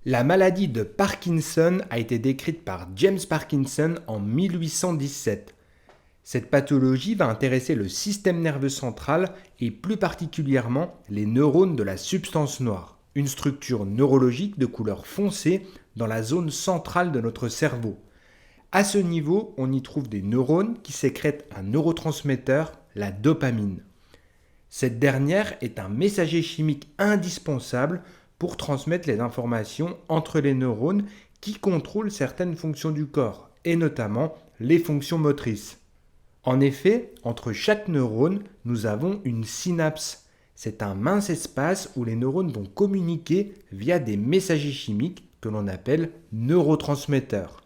La maladie de Parkinson a été décrite par James Parkinson en 1817. Cette pathologie va intéresser le système nerveux central et plus particulièrement les neurones de la substance noire, une structure neurologique de couleur foncée dans la zone centrale de notre cerveau. À ce niveau, on y trouve des neurones qui sécrètent un neurotransmetteur, la dopamine. Cette dernière est un messager chimique indispensable pour transmettre les informations entre les neurones qui contrôlent certaines fonctions du corps, et notamment les fonctions motrices. En effet, entre chaque neurone, nous avons une synapse. C'est un mince espace où les neurones vont communiquer via des messagers chimiques que l'on appelle neurotransmetteurs.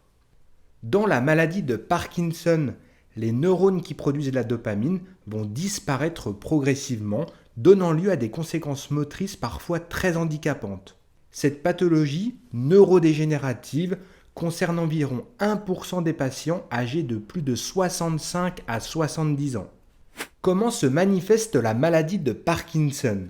Dans la maladie de Parkinson, les neurones qui produisent la dopamine vont disparaître progressivement, donnant lieu à des conséquences motrices parfois très handicapantes. Cette pathologie neurodégénérative concerne environ 1% des patients âgés de plus de 65 à 70 ans. Comment se manifeste la maladie de Parkinson ?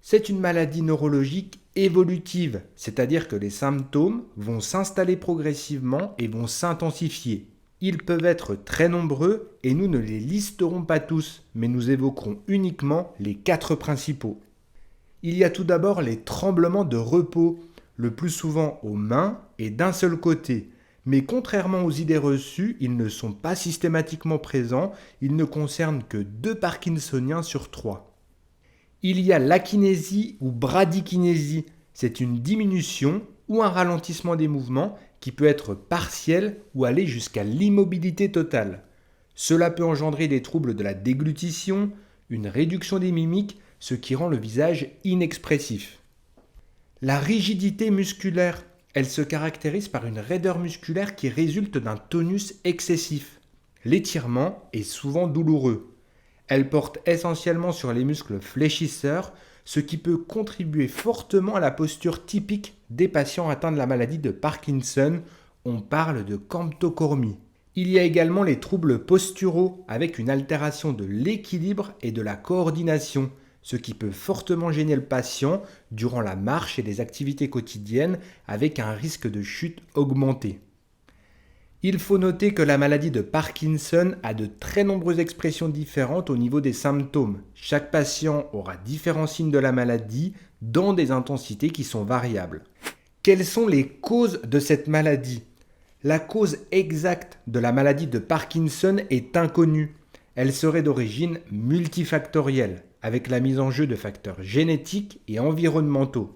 C'est une maladie neurologique évolutive, c'est-à-dire que les symptômes vont s'installer progressivement et vont s'intensifier. Ils peuvent être très nombreux et nous ne les listerons pas tous, mais nous évoquerons uniquement les 4 principaux. Il y a tout d'abord les tremblements de repos, le plus souvent aux mains et d'un seul côté. Mais contrairement aux idées reçues, ils ne sont pas systématiquement présents, ils ne concernent que 2 Parkinsoniens sur 3. Il y a l'akinésie ou bradykinésie, c'est une diminution ou un ralentissement des mouvements qui peut être partiel ou aller jusqu'à l'immobilité totale. Cela peut engendrer des troubles de la déglutition, une réduction des mimiques, ce qui rend le visage inexpressif. La rigidité musculaire, elle se caractérise par une raideur musculaire qui résulte d'un tonus excessif. L'étirement est souvent douloureux. Elle porte essentiellement sur les muscles fléchisseurs, ce qui peut contribuer fortement à la posture typique des patients atteints de la maladie de Parkinson. On parle de camptocormie. Il y a également les troubles posturaux avec une altération de l'équilibre et de la coordination, ce qui peut fortement gêner le patient durant la marche et les activités quotidiennes avec un risque de chute augmenté. Il faut noter que la maladie de Parkinson a de très nombreuses expressions différentes au niveau des symptômes. Chaque patient aura différents signes de la maladie dans des intensités qui sont variables. Quelles sont les causes de cette maladie ? La cause exacte de la maladie de Parkinson est inconnue. Elle serait d'origine multifactorielle, avec la mise en jeu de facteurs génétiques et environnementaux.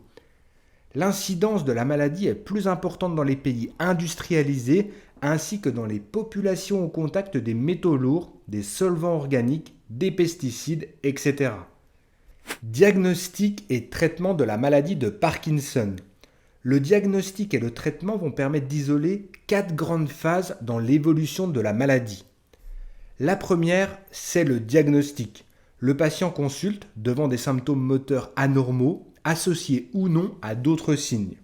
L'incidence de la maladie est plus importante dans les pays industrialisés ainsi que dans les populations au contact des métaux lourds, des solvants organiques, des pesticides, etc. Diagnostic et traitement de la maladie de Parkinson. Le diagnostic et le traitement vont permettre d'isoler 4 grandes phases dans l'évolution de la maladie. La première, c'est le diagnostic. Le patient consulte devant des symptômes moteurs anormaux, associés ou non à d'autres signes.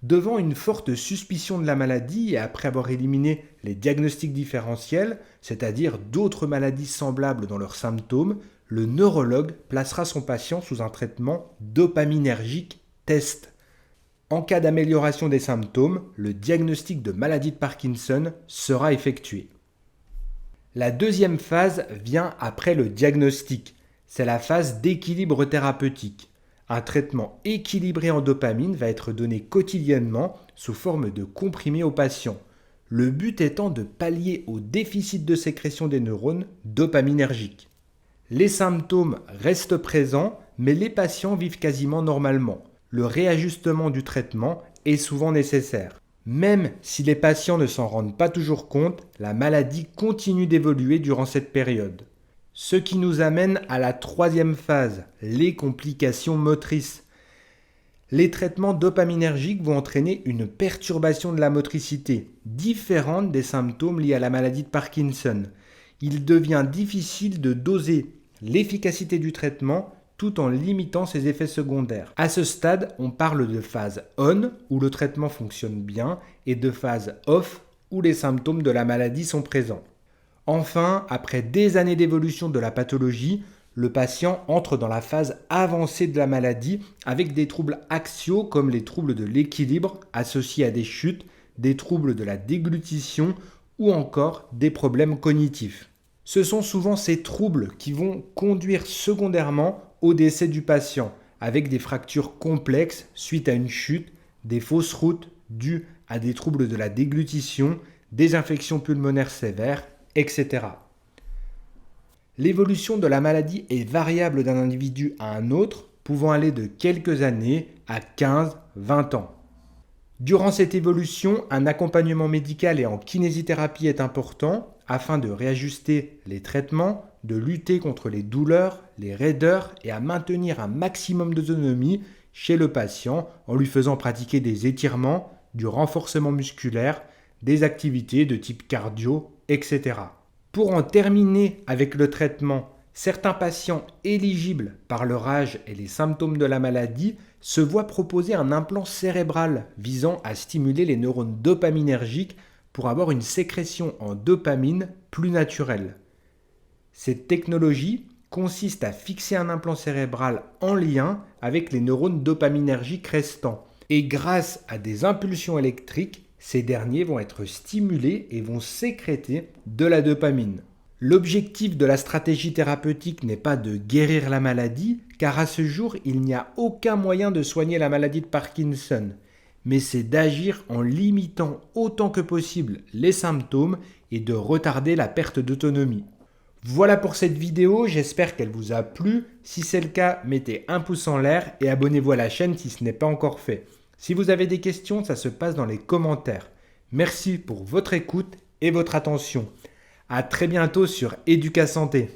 Devant une forte suspicion de la maladie et après avoir éliminé les diagnostics différentiels, c'est-à-dire d'autres maladies semblables dans leurs symptômes, le neurologue placera son patient sous un traitement dopaminergique test. En cas d'amélioration des symptômes, le diagnostic de maladie de Parkinson sera effectué. La deuxième phase vient après le diagnostic. C'est la phase d'équilibre thérapeutique. Un traitement équilibré en dopamine va être donné quotidiennement sous forme de comprimés aux patients. Le but étant de pallier au déficit de sécrétion des neurones dopaminergiques. Les symptômes restent présents, mais les patients vivent quasiment normalement. Le réajustement du traitement est souvent nécessaire. Même si les patients ne s'en rendent pas toujours compte, la maladie continue d'évoluer durant cette période. Ce qui nous amène à la troisième phase, les complications motrices. Les traitements dopaminergiques vont entraîner une perturbation de la motricité, différente des symptômes liés à la maladie de Parkinson. Il devient difficile de doser l'efficacité du traitement tout en limitant ses effets secondaires. À ce stade, on parle de phase on, où le traitement fonctionne bien, et de phase off, où les symptômes de la maladie sont présents. Enfin, après des années d'évolution de la pathologie, le patient entre dans la phase avancée de la maladie avec des troubles axiaux comme les troubles de l'équilibre associés à des chutes, des troubles de la déglutition ou encore des problèmes cognitifs. Ce sont souvent ces troubles qui vont conduire secondairement au décès du patient, avec des fractures complexes suite à une chute, des fausses routes dues à des troubles de la déglutition, des infections pulmonaires sévères, etc. L'évolution de la maladie est variable d'un individu à un autre, pouvant aller de quelques années à 15-20 ans. Durant cette évolution, un accompagnement médical et en kinésithérapie est important afin de réajuster les traitements, de lutter contre les douleurs, les raideurs et à maintenir un maximum d'autonomie chez le patient en lui faisant pratiquer des étirements, du renforcement musculaire, des activités de type cardio, etc. Pour en terminer avec le traitement, certains patients éligibles par leur âge et les symptômes de la maladie se voient proposer un implant cérébral visant à stimuler les neurones dopaminergiques pour avoir une sécrétion en dopamine plus naturelle. Cette technologie consiste à fixer un implant cérébral en lien avec les neurones dopaminergiques restants. Et grâce à des impulsions électriques, ces derniers vont être stimulés et vont sécréter de la dopamine. L'objectif de la stratégie thérapeutique n'est pas de guérir la maladie, car à ce jour, il n'y a aucun moyen de soigner la maladie de Parkinson, mais c'est d'agir en limitant autant que possible les symptômes et de retarder la perte d'autonomie. Voilà pour cette vidéo, j'espère qu'elle vous a plu. Si c'est le cas, mettez un pouce en l'air et abonnez-vous à la chaîne si ce n'est pas encore fait. Si vous avez des questions, ça se passe dans les commentaires. Merci pour votre écoute et votre attention. À très bientôt sur Educa Santé.